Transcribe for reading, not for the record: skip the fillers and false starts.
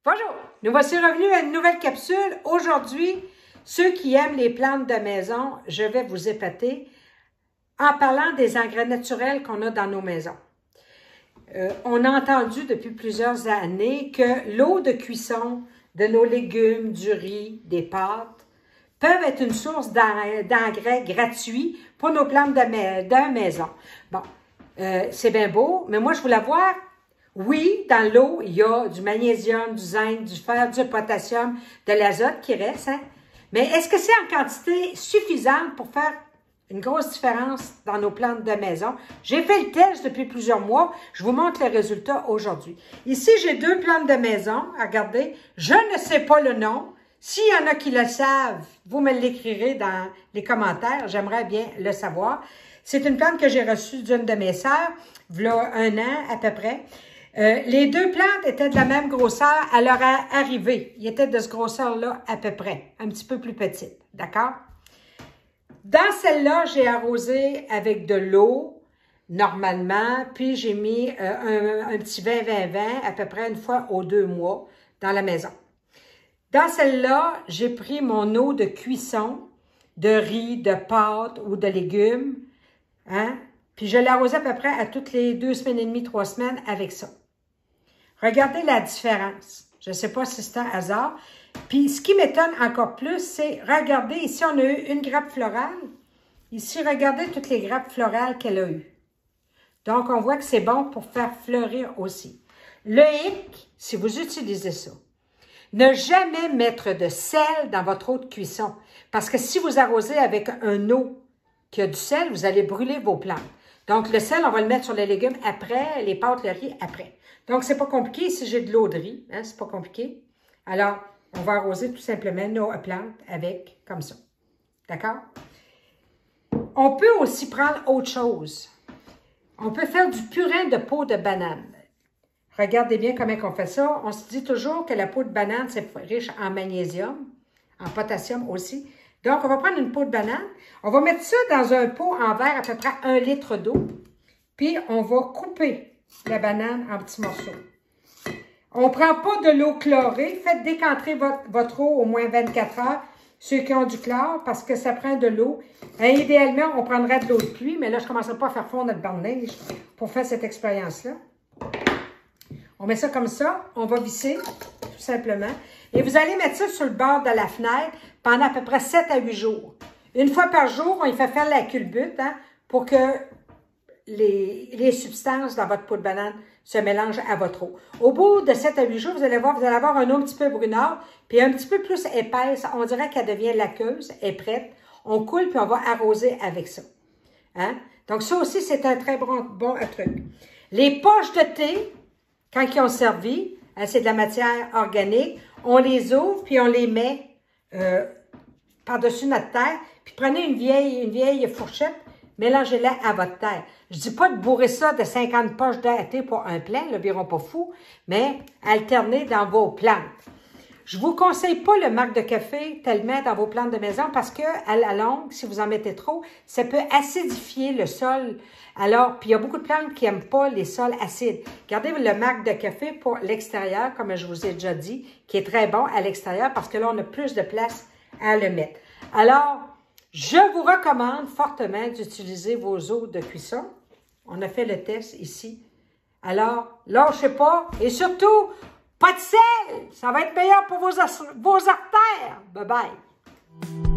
Bonjour, nous voici revenus à une nouvelle capsule. Aujourd'hui, ceux qui aiment les plantes de maison, je vais vous épater en parlant des engrais naturels qu'on a dans nos maisons. On a entendu depuis plusieurs années que l'eau de cuisson de nos légumes, du riz, des pâtes, peuvent être une source d'engrais gratuits pour nos plantes de maison. Bon, c'est bien beau, mais moi, je voulais voir. Oui, dans l'eau, il y a du magnésium, du zinc, du fer, du potassium, de l'azote qui reste, hein? Mais est-ce que c'est en quantité suffisante pour faire une grosse différence dans nos plantes de maison? J'ai fait le test depuis plusieurs mois. Je vous montre les résultats aujourd'hui. Ici, j'ai deux plantes de maison. Regardez, je ne sais pas le nom. S'il y en a qui le savent, vous me l'écrirez dans les commentaires. J'aimerais bien le savoir. C'est une plante que j'ai reçue d'une de mes sœurs, il y a 1 an à peu près. Les deux plantes étaient de la même grosseur à leur arrivée. Ils étaient de ce grosseur-là à peu près, un petit peu plus petites, d'accord? Dans celle-là, j'ai arrosé avec de l'eau, normalement, puis j'ai mis un petit 20-20-20 à peu près une fois aux 2 mois dans la maison. Dans celle-là, j'ai pris mon eau de cuisson, de riz, de pâtes ou de légumes, hein? Puis je l'arrosais à peu près à toutes les 2 semaines et demie, 3 semaines avec ça. Regardez la différence. Je ne sais pas si c'est un hasard. Puis, ce qui m'étonne encore plus, c'est, regardez, ici, on a eu une grappe florale. Ici, regardez toutes les grappes florales qu'elle a eues. Donc, on voit que c'est bon pour faire fleurir aussi. Le hic, si vous utilisez ça, ne jamais mettre de sel dans votre eau de cuisson. Parce que si vous arrosez avec un eau qui a du sel, vous allez brûler vos plantes. Donc, le sel, on va le mettre sur les légumes après, les pâtes, le riz après. Donc, c'est pas compliqué. Si j'ai de l'eau de riz, hein, c'est pas compliqué. Alors, on va arroser tout simplement nos plantes avec, comme ça. D'accord? On peut aussi prendre autre chose. On peut faire du purin de peau de banane. Regardez bien comment on fait ça. On se dit toujours que la peau de banane, c'est riche en magnésium, en potassium aussi. Donc, on va prendre une peau de banane. On va mettre ça dans un pot en verre à peu près 1 litre d'eau. Puis, on va couper la banane en petits morceaux. On ne prend pas de l'eau chlorée. Faites décanter votre eau au moins 24 heures, ceux qui ont du chlore, parce que ça prend de l'eau. Idéalement, on prendrait de l'eau de pluie, mais là, je ne commencerai pas à faire fondre notre banc de neige pour faire cette expérience-là. On met ça comme ça. On va visser, tout simplement. Et vous allez mettre ça sur le bord de la fenêtre pendant à peu près 7 à 8 jours. Une fois par jour, on y fait faire la culbute, hein, pour que les substances dans votre peau de banane se mélangent à votre eau. Au bout de 7 à 8 jours, vous allez voir, vous allez avoir une eau un petit peu brunâtre, puis un petit peu plus épaisse. On dirait qu'elle devient laqueuse, elle est prête. On coule, puis on va arroser avec ça. Hein? Donc, ça aussi, c'est un très bon truc. Les poches de thé, quand ils ont servi, hein, c'est de la matière organique, on les ouvre, puis on les met par-dessus notre terre, puis prenez une vieille fourchette, mélangez-la à votre terre. Je dis pas de bourrer ça de 50 poches de thé pour un plein, le biron pas fou, mais alternez dans vos plantes. Je vous conseille pas le marc de café tellement dans vos plantes de maison parce que à la longue, si vous en mettez trop, ça peut acidifier le sol. Alors, puis il y a beaucoup de plantes qui aiment pas les sols acides. Gardez le marc de café pour l'extérieur, comme je vous ai déjà dit, qui est très bon à l'extérieur parce que là, on a plus de place à le mettre. Alors, je vous recommande fortement d'utiliser vos eaux de cuisson. On a fait le test ici. Alors, lâchez pas et surtout, pas de sel! Ça va être meilleur pour vos artères. Bye bye!